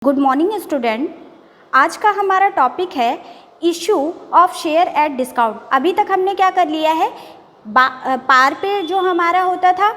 Good morning student. आज का हमारा टॉपिक है issue of share at discount. अभी तक हमने क्या कर लिया है, पार पे जो हमारा होता था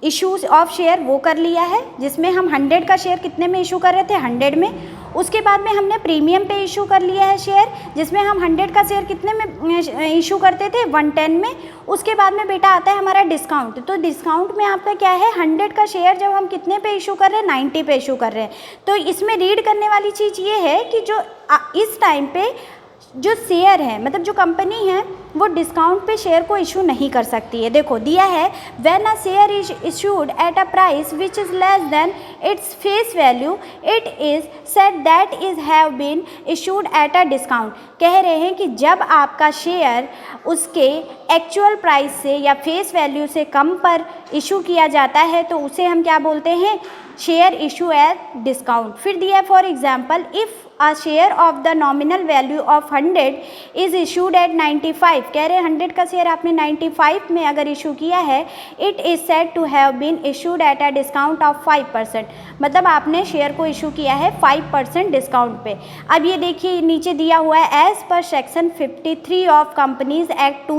इशूज़ ऑफ शेयर वो कर लिया है, जिसमें हम 100 का शेयर कितने में इशू कर रहे थे, 100 में। उसके बाद में हमने प्रीमियम पे इशू कर लिया है शेयर, जिसमें हम 100 का शेयर कितने में इशू करते थे, 110 में। उसके बाद में बेटा आता है हमारा डिस्काउंट। तो डिस्काउंट में आपका क्या है, 100 का शेयर जब हम कितने पे इशू कर रहे हैं, 90 पे इशू कर रहे हैं। तो इसमें रीड करने वाली चीज़ ये है कि जो इस टाइम पे जो शेयर है, मतलब जो कंपनी है, वो डिस्काउंट पे शेयर को इशू नहीं कर सकती है। देखो दिया है, when a share is issued at a price which is less than its face value it is said that is have been issued at a discount. कह रहे हैं कि जब आपका शेयर उसके एक्चुअल प्राइस से या फेस वैल्यू से कम पर इशू किया जाता है तो उसे हम क्या बोलते हैं, शेयर इशू एट डिस्काउंट। फिर दिया for example, if a share of the nominal value of 100 is issued at 95, कह रहे हैं 100 का शेयर आपने 95 में अगर इशू किया है, it is said to have been issued at a discount of 5%, मतलब आपने शेयर को इशू किया है 5% डिस्काउंट पे। अब ये देखिए नीचे दिया हुआ है, as per section 53 of companies act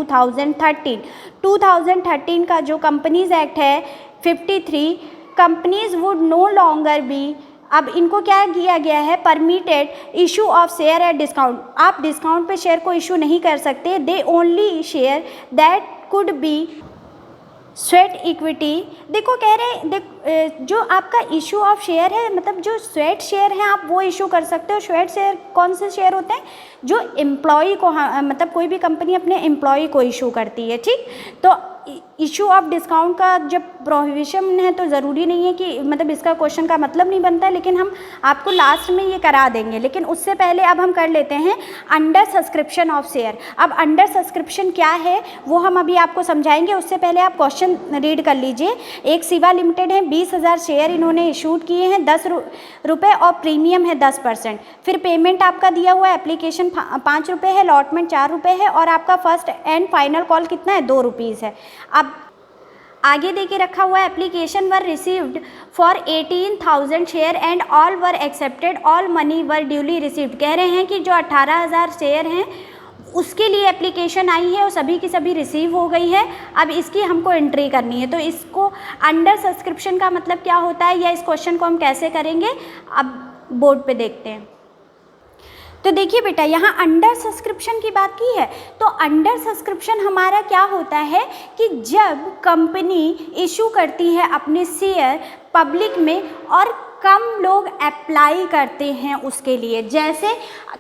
2013 का जो कंपनीज एक्ट है 53, companies would know longer be, अब इनको क्या किया गया है, permitted issue of share at discount. आप डिस्काउंट पे शेयर को इशू नहीं कर सकते। They only share that could be sweat equity. देखो कह रहे जो आपका इशू ऑफ शेयर है, मतलब जो स्वेट शेयर हैं आप वो इशू कर सकते हो। स्वेट शेयर कौन से शेयर होते हैं, जो एम्प्लॉय को, मतलब कोई भी कंपनी अपने एम्प्लॉय को इशू करती है, ठीक। तो इशू ऑफ डिस्काउंट का जब प्रोहिबिशन है तो ज़रूरी नहीं है कि, मतलब इसका क्वेश्चन का मतलब नहीं बनता है, लेकिन हम आपको लास्ट में ये करा देंगे। लेकिन उससे पहले अब हम कर लेते हैं अंडर सब्सक्रिप्शन ऑफ शेयर। अब अंडर सब्सक्रिप्शन क्या है वो हम अभी आपको समझाएंगे, उससे पहले आप क्वेश्चन रीड कर लीजिए। एक शिवा लिमिटेड है, 20,000 शेयर इन्होंने इशूड किए हैं, 10 रुपये और प्रीमियम है 10%। फिर पेमेंट आपका दिया हुआ है, एप्लीकेशन 5 रुपये है, अलॉटमेंट 4 रुपये है, और आपका फर्स्ट एंड फाइनल कॉल कितना है, 2 रुपीज़ है। अब आगे देके रखा हुआ है, application were received for 18,000 share and all were accepted, all money were duly received. कह रहे हैं कि जो 18,000 शेयर हैं उसके लिए एप्लीकेशन आई है और सभी की सभी रिसीव हो गई है। अब इसकी हमको एंट्री करनी है। तो इसको अंडर सब्सक्रिप्शन का मतलब क्या होता है, या इस क्वेश्चन को हम कैसे करेंगे, अब बोर्ड पे देखते हैं। तो देखिए बेटा, यहाँ अंडर सब्सक्रिप्शन की बात की है। तो अंडर सब्सक्रिप्शन हमारा क्या होता है कि जब कंपनी इशू करती है अपने शेयर पब्लिक में और कम लोग अप्लाई करते हैं उसके लिए। जैसे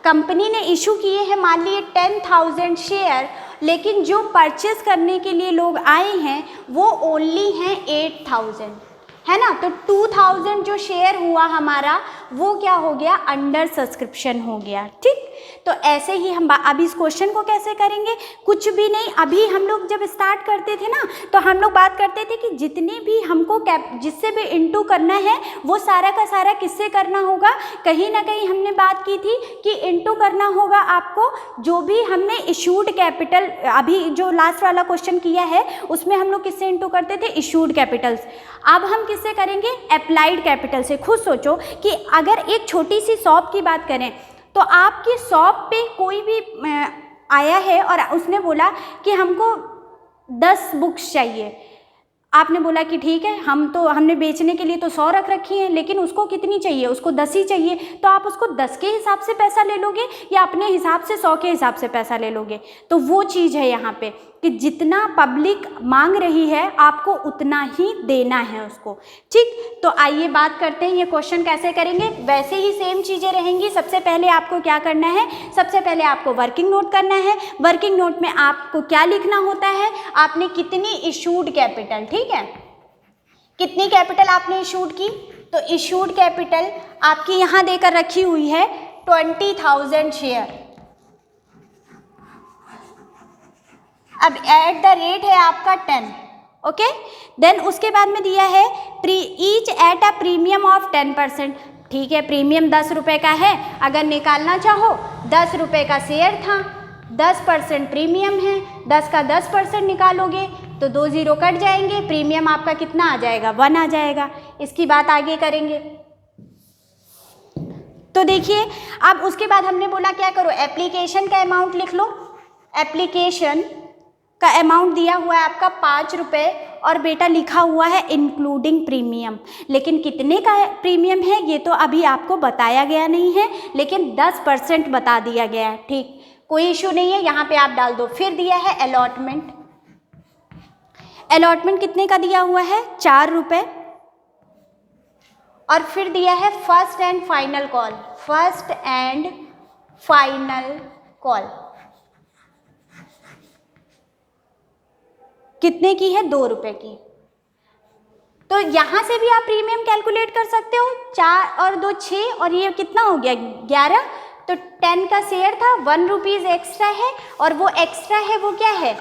कंपनी ने इशू किए हैं मान लीजिए 10,000 शेयर, लेकिन जो परचेस करने के लिए लोग आए हैं वो ओनली हैं 8,000, है ना। तो 2,000 जो शेयर हुआ हमारा वो क्या हो गया, अंडर सब्सक्रिप्शन हो गया, ठीक। तो ऐसे ही हम अभी इस क्वेश्चन को कैसे करेंगे, कुछ भी नहीं। अभी हम लोग जब स्टार्ट करते थे ना, तो हम लोग बात करते थे कि जितने भी हमको जिससे भी इंटू करना है वो सारा का सारा किससे करना होगा। कहीं ना कहीं हमने बात की थी कि इंटू करना होगा आपको जो भी हमने इशूड कैपिटल, अभी जो लास्ट वाला क्वेश्चन किया है उसमें हम लोग किससे इंटू करते थे, इशूड कैपिटल्स। अब हम किससे करेंगे, अप्लाइड कैपिटल से। खुद सोचो कि अगर एक छोटी सी शॉप की बात करें, तो आपकी शॉप पे कोई भी आया है और उसने बोला कि हमको 10 बुक्स चाहिए। आपने बोला कि ठीक है, हमने बेचने के लिए तो 100 रख रखी हैं, लेकिन उसको कितनी चाहिए, उसको 10 ही चाहिए। तो आप उसको 10 के हिसाब से पैसा ले लोगे या अपने हिसाब से 100 के हिसाब से पैसा ले लोगे। तो वो चीज़ है यहाँ पे कि जितना पब्लिक मांग रही है आपको उतना ही देना है उसको, ठीक। तो आइए बात करते हैं ये क्वेश्चन कैसे करेंगे। वैसे ही सेम चीज़ें रहेंगी। सबसे पहले आपको क्या करना है, सबसे पहले आपको वर्किंग नोट करना है। वर्किंग नोट में आपको क्या लिखना होता है, आपने कितनी इशूड कैपिटल, ठीक है, कितनी कैपिटल आपने इशूड की। तो इशूड कैपिटल आपकी यहाँ देकर रखी हुई है 20,000 शेयर। अब एट द रेट है आपका 10, ओके। देन उसके बाद में दिया है each at a premium of 10%, ठीक है। प्रीमियम 10 रुपये का है, अगर निकालना चाहो 10 रुपये का शेयर था, 10% प्रीमियम है, 10 का 10% निकालोगे तो 2 0 कट जाएंगे, प्रीमियम आपका कितना आ जाएगा, 1 आ जाएगा। इसकी बात आगे करेंगे। तो देखिए अब उसके बाद हमने बोला क्या करो, एप्लीकेशन का अमाउंट लिख लो। एप्लीकेशन का अमाउंट दिया हुआ है आपका 5 रुपये और बेटा लिखा हुआ है इंक्लूडिंग प्रीमियम। लेकिन कितने का प्रीमियम है ये तो अभी आपको बताया गया नहीं है, लेकिन 10% बता दिया गया है। ठीक, कोई इशू नहीं है, यहाँ पे आप डाल दो। फिर दिया है अलॉटमेंट। अलॉटमेंट कितने का दिया हुआ है, 4 रुपये। और फिर दिया है first and final call. First and final call कितने की है, 2 रुपये की। तो यहाँ से भी आप प्रीमियम कैलकुलेट कर सकते हो। 4 और 2 6 और ये कितना हो गया 11। तो 10 का शेयर था, 1 रुपीज़ एक्स्ट्रा है और वो एक्स्ट्रा है वो क्या है,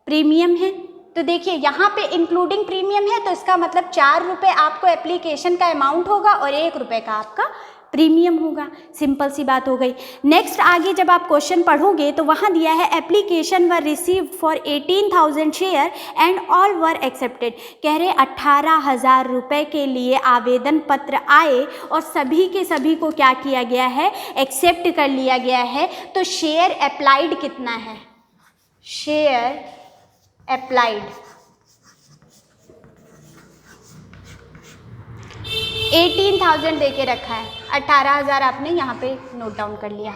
प्रीमियम है। तो देखिए यहाँ पे इंक्लूडिंग प्रीमियम है, तो इसका मतलब 4 रुपये आपको एप्लीकेशन का अमाउंट होगा और 1 रुपये का आपका प्रीमियम होगा। सिंपल सी बात हो गई। नेक्स्ट आगे जब आप क्वेश्चन पढ़ोगे तो वहाँ दिया है application were received for 18,000 share and all were accepted. कह रहे 18,000 रुपये के लिए आवेदन पत्र आए और सभी के सभी को क्या किया गया है, एक्सेप्ट कर लिया गया है। तो शेयर अप्लाइड कितना है, शेयर अप्लाइड 18,000 दे के रखा है, 18,000 आपने यहाँ पे नोट डाउन कर लिया।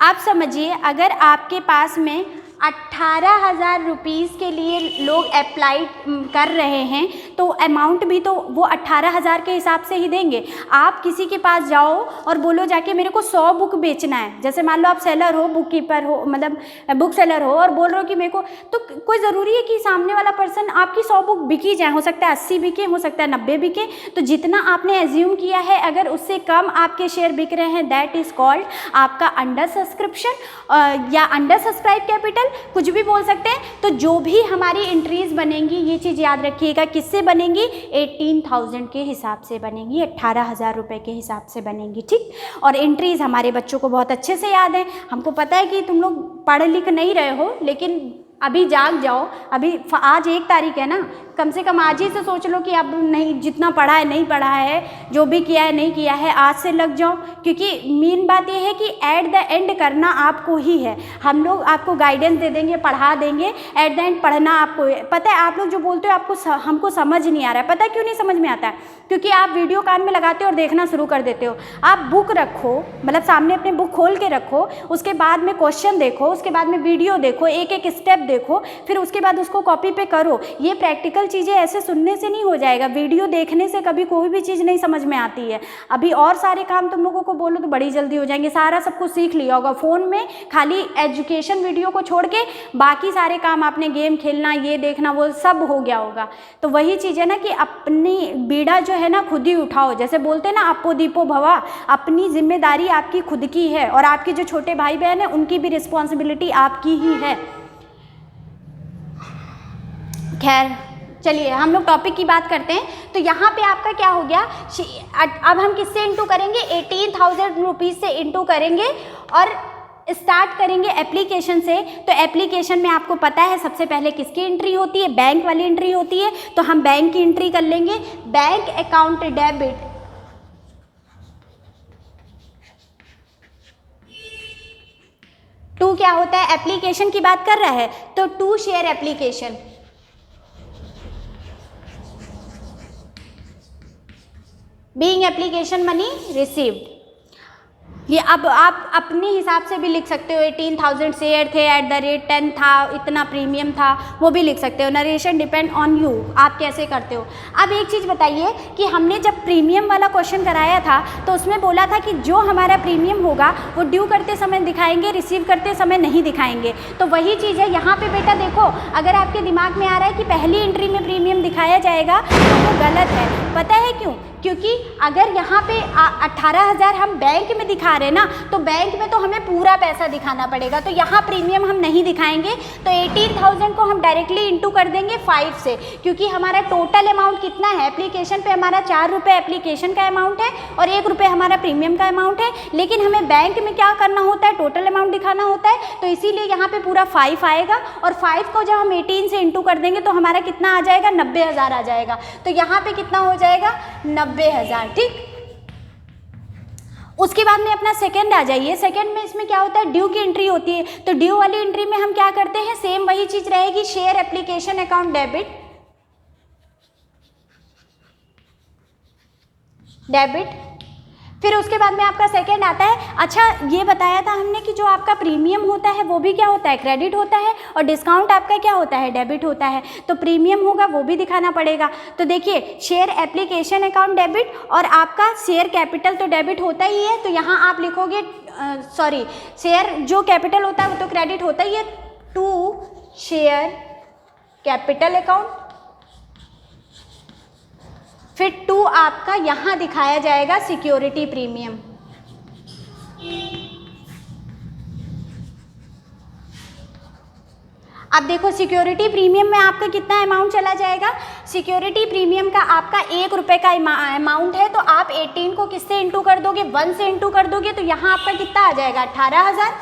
आप समझिए अगर आपके पास में 18,000 रुपीज़ के लिए लोग अप्लाई कर रहे हैं तो अमाउंट भी तो वो 18,000 के हिसाब से ही देंगे। आप किसी के पास जाओ और बोलो जाके मेरे को 100 बुक बेचना है, जैसे मान लो आप सेलर हो, बुक कीपर हो, मतलब बुक सेलर हो और बोल रहे हो कि मेरे को, तो कोई ज़रूरी है कि सामने वाला पर्सन आपकी 100 बुक बिकी जाए। हो सकता है 80 बिके, हो सकता है 90 बिके। तो जितना आपने एज्यूम किया है अगर उससे कम आपके शेयर बिक रहे हैं, दैट इज़ कॉल्ड आपका अंडर सब्सक्रिप्शन या अंडर सब्सक्राइब कैपिटल, कुछ भी बोल सकते हैं। तो जो भी हमारी एंट्रीज बनेंगी ये चीज़ याद रखिएगा, किससे बनेंगी, 18,000 के हिसाब से बनेंगी, 18,000 रुपये के हिसाब से बनेंगी। ठीक, और एंट्रीज हमारे बच्चों को बहुत अच्छे से याद है। हमको पता है कि तुम लोग पढ़ लिख नहीं रहे हो, लेकिन अभी जाग जाओ। अभी आज 1 तारीख है ना, कम से कम आज ही से सोच लो कि अब नहीं, जितना पढ़ा है नहीं पढ़ा है, जो भी किया है नहीं किया है, आज से लग जाओ। क्योंकि मेन बात यह है कि एट द एंड करना आपको ही है। हम लोग आपको गाइडेंस दे देंगे, पढ़ा देंगे, एट द एंड पढ़ना आपको है। पता है आप लोग जो बोलते हो आपको हमको समझ नहीं आ रहा है, पता है क्यों नहीं समझ में आता है, क्योंकि आप वीडियो कान में लगाते हो और देखना शुरू कर देते हो। आप बुक रखो, मतलब सामने अपने बुक खोल के रखो, उसके बाद में क्वेश्चन देखो, उसके बाद में वीडियो देखो, एक एक स्टेप देखो, फिर उसके बाद उसको कॉपी पे करो। ये प्रैक्टिकल चीज़ें ऐसे सुनने से नहीं हो जाएगा, वीडियो देखने से कभी कोई भी चीज़ नहीं समझ में आती है। अभी और सारे काम तुम लोगों को बोलो तो बड़ी जल्दी हो जाएंगे, सारा सब कुछ सीख लिया होगा फ़ोन में। खाली एजुकेशन वीडियो को छोड़ के बाकी सारे काम आपने गेम खेलना, ये देखना, वो सब हो गया होगा। तो वही चीज़ है ना कि अपनी बीड़ा जो है ना खुद ही उठाओ। जैसे बोलते हैं ना अपो दीपो भवा, अपनी जिम्मेदारी आपकी खुद की है और आपके जो छोटे भाई बहन हैं उनकी भी रिस्पॉन्सिबिलिटी आपकी ही है। खैर चलिए हम लोग टॉपिक की बात करते हैं। तो यहाँ पे आपका क्या हो गया, अब हम किससे इंटू करेंगे, 18,000 रुपीज़ से इंटू करेंगे और स्टार्ट करेंगे एप्लीकेशन से। तो एप्लीकेशन में आपको पता है सबसे पहले किसकी एंट्री होती है, बैंक वाली एंट्री होती है। तो हम बैंक की एंट्री कर लेंगे, बैंक अकाउंट डेबिट टू क्या होता है, एप्लीकेशन की बात कर रहा है तो to share application, being application money received. ये अब आप अपने हिसाब से भी लिख सकते हो, 18,000 शेयर थे, एट द रेट 10 था, इतना प्रीमियम था, वो भी लिख सकते हो। नरेशन डिपेंड ऑन यू, आप कैसे करते हो। अब एक चीज़ बताइए कि हमने जब प्रीमियम वाला क्वेश्चन कराया था तो उसमें बोला था कि जो हमारा प्रीमियम होगा वो ड्यू करते समय दिखाएंगे, रिसीव करते समय नहीं दिखाएंगे। तो वही चीज़ है यहाँ पे बेटा, देखो अगर आपके दिमाग में आ रहा है कि पहली एंट्री में प्रीमियम दिखाया जाएगा तो वो गलत है। पता है क्यों, क्योंकि अगर यहाँ पे 18,000 हम बैंक में दिखा रहे हैं ना, तो बैंक में तो हमें पूरा पैसा दिखाना पड़ेगा, तो यहाँ प्रीमियम हम नहीं दिखाएंगे। तो 18,000 को हम डायरेक्टली इंटू कर देंगे 5 से, क्योंकि हमारा टोटल अमाउंट कितना है, एप्लीकेशन पे हमारा 4 रुपये एप्लीकेशन का अमाउंट है और 1 रुपये हमारा प्रीमियम का अमाउंट है। लेकिन हमें बैंक में क्या करना होता है, टोटल अमाउंट दिखाना होता है, तो इसीलिए यहाँ पर पूरा 5 आएगा। और 5 को जब हम 18 से इंटू कर देंगे तो हमारा कितना आ जाएगा, 90,000 आ जाएगा। तो यहाँ पर कितना हो जाएगा, 90,000। ठीक, उसके बाद में अपना सेकंड आ जाइए। सेकंड में इसमें क्या होता है, ड्यू की एंट्री होती है। तो ड्यू वाली एंट्री में हम क्या करते हैं, सेम वही चीज रहेगी, शेयर एप्लीकेशन अकाउंट डेबिट, फिर उसके बाद में आपका सेकंड आता है। अच्छा ये बताया था हमने कि जो आपका प्रीमियम होता है वो भी क्या होता है, क्रेडिट होता है, और डिस्काउंट आपका क्या होता है, डेबिट होता है। तो प्रीमियम होगा वो भी दिखाना पड़ेगा। तो देखिए शेयर एप्लीकेशन अकाउंट डेबिट और आपका शेयर कैपिटल तो डेबिट होता ही है, तो यहाँ आप लिखोगे शेयर जो कैपिटल होता है वो तो क्रेडिट होता ही है, टू शेयर कैपिटल अकाउंट, फिर टू आपका यहाँ दिखाया जाएगा सिक्योरिटी प्रीमियम। अब देखो सिक्योरिटी प्रीमियम में आपका कितना अमाउंट चला जाएगा, सिक्योरिटी प्रीमियम का आपका 1 रुपये का अमाउंट है, तो आप 18 को किससे इंटू कर दोगे, 1 से इंटू कर दोगे, तो यहाँ आपका कितना आ जाएगा 18,000।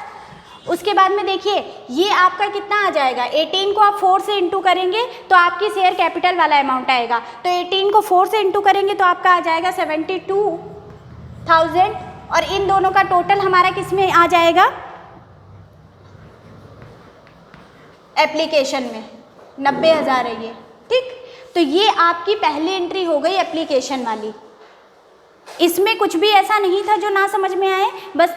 उसके बाद में देखिए ये आपका कितना आ जाएगा, 18 को आप 4 से इंटू करेंगे तो आपकी शेयर कैपिटल वाला अमाउंट आएगा, तो 18 को 4 से इंटू करेंगे तो आपका आ जाएगा 72,000, और इन दोनों का टोटल हमारा किस में आ जाएगा, एप्लीकेशन में 90,000 है ये, ठीक। तो ये आपकी पहली एंट्री हो गई एप्लीकेशन वाली। इसमें कुछ भी ऐसा नहीं था जो ना समझ में आए, बस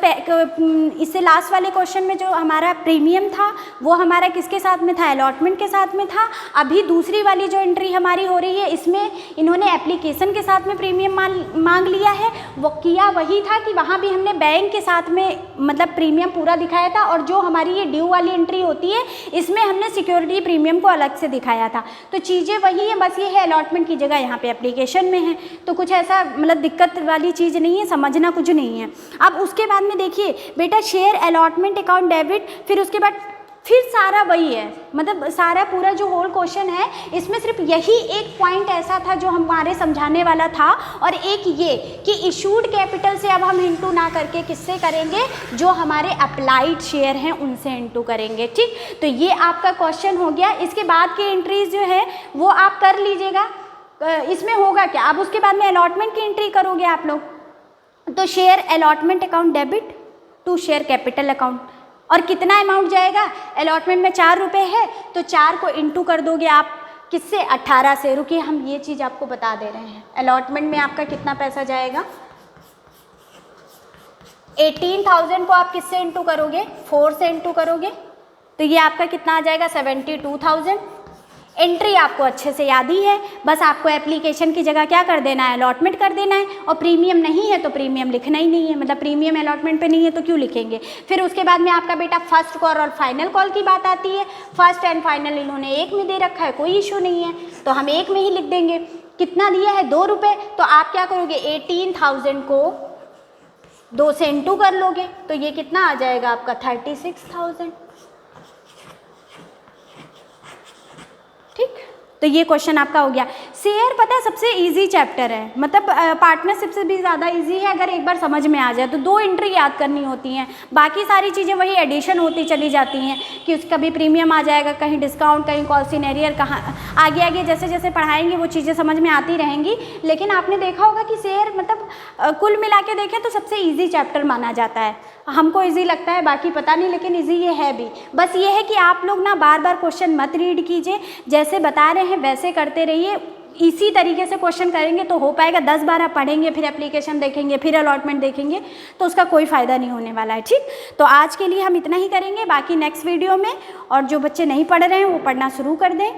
इससे लास्ट वाले क्वेश्चन में जो हमारा प्रीमियम था वो हमारा किसके साथ में था, अलॉटमेंट के साथ में था। अभी दूसरी वाली जो एंट्री हमारी हो रही है इसमें इन्होंने एप्लीकेशन के साथ में प्रीमियम मांग लिया है। वो किया वही था कि वहाँ भी हमने बैंक के साथ में मतलब प्रीमियम पूरा दिखाया था, और जो हमारी ये ड्यू वाली एंट्री होती है इसमें हमने सिक्योरिटी प्रीमियम को अलग से दिखाया था। तो चीज़ें वही है, बस ये है अलॉटमेंट की जगह यहाँ पे एप्लीकेशन में है, तो कुछ ऐसा मतलब दिक्कत वाली चीज़ नहीं है, समझना कुछ नहीं है। अब उसके बाद में देखिए बेटा शेयर अलॉटमेंट अकाउंट डेबिट, फिर उसके बाद फिर सारा वही है, मतलब सारा पूरा जो होल क्वेश्चन है इसमें सिर्फ यही एक पॉइंट ऐसा था जो हमारे समझाने वाला था, और एक ये कि इशूड कैपिटल से अब हम इंटू ना करके किससे करेंगे, जो हमारे अप्लाइड शेयर हैं उनसे इंटू करेंगे, ठीक। तो ये आपका क्वेश्चन हो गया। इसके बाद की एंट्रीज जो है वो आप कर लीजिएगा। इसमें होगा क्या, अब उसके बाद में अलॉटमेंट की एंट्री करोगे आप लोग, तो share allotment account debit to share capital account, और कितना अमाउंट जाएगा, अलॉटमेंट में 4 रुपये है तो 4 को इंटू कर दोगे आप किससे, 18 से। रुकिए हम ये चीज़ आपको बता दे रहे हैं, अलॉटमेंट में आपका कितना पैसा जाएगा, 18,000 को आप किससे इंटू करोगे, 4 से इंटू करोगे, तो ये आपका कितना आ जाएगा 72,000। एंट्री आपको अच्छे से याद ही है, बस आपको एप्लीकेशन की जगह क्या कर देना है, अलॉटमेंट कर देना है, और प्रीमियम नहीं है तो प्रीमियम लिखना ही नहीं है, मतलब प्रीमियम अलॉटमेंट पे नहीं है तो क्यों लिखेंगे। फिर उसके बाद में आपका बेटा फर्स्ट कॉल और फाइनल कॉल की बात आती है। फर्स्ट एंड फाइनल इन्होंने एक में दे रखा है, कोई इशू नहीं है, तो हम एक में ही लिख देंगे। कितना दिया है, 2 रुपये, तो आप क्या करोगे 18,000 को 2 से इंटू कर लोगे, तो ये कितना आ जाएगा आपका 36,000, ठीक। तो ये क्वेश्चन आपका हो गया। शेयर पता है सबसे इजी चैप्टर है, मतलब पार्टनरशिप से भी ज़्यादा इजी है अगर एक बार समझ में आ जाए तो। 2 एंट्री याद करनी होती हैं, बाकी सारी चीज़ें वही एडिशन होती चली जाती हैं कि उसका भी प्रीमियम आ जाएगा, कहीं डिस्काउंट, कहीं कॉन्सिनेरियर, कहाँ आगे आगे जैसे जैसे पढ़ाएंगे वो चीज़ें समझ में आती रहेंगी। लेकिन आपने देखा होगा कि शेयर मतलब कुल मिला के देखें तो सबसे ईजी चैप्टर माना जाता है, हमको इजी लगता है, बाकी पता नहीं, लेकिन इजी ये है भी। बस ये है कि आप लोग ना बार बार क्वेश्चन मत रीड कीजिए, जैसे बता रहे हैं वैसे करते रहिए, इसी तरीके से क्वेश्चन करेंगे तो हो पाएगा। 10 बार आप पढ़ेंगे, फिर एप्लीकेशन देखेंगे, फिर अलॉटमेंट देखेंगे, तो उसका कोई फ़ायदा नहीं होने वाला है, ठीक। तो आज के लिए हम इतना ही करेंगे, बाकी नेक्स्ट वीडियो में, और जो बच्चे नहीं पढ़ रहे हैं वो पढ़ना शुरू कर दें।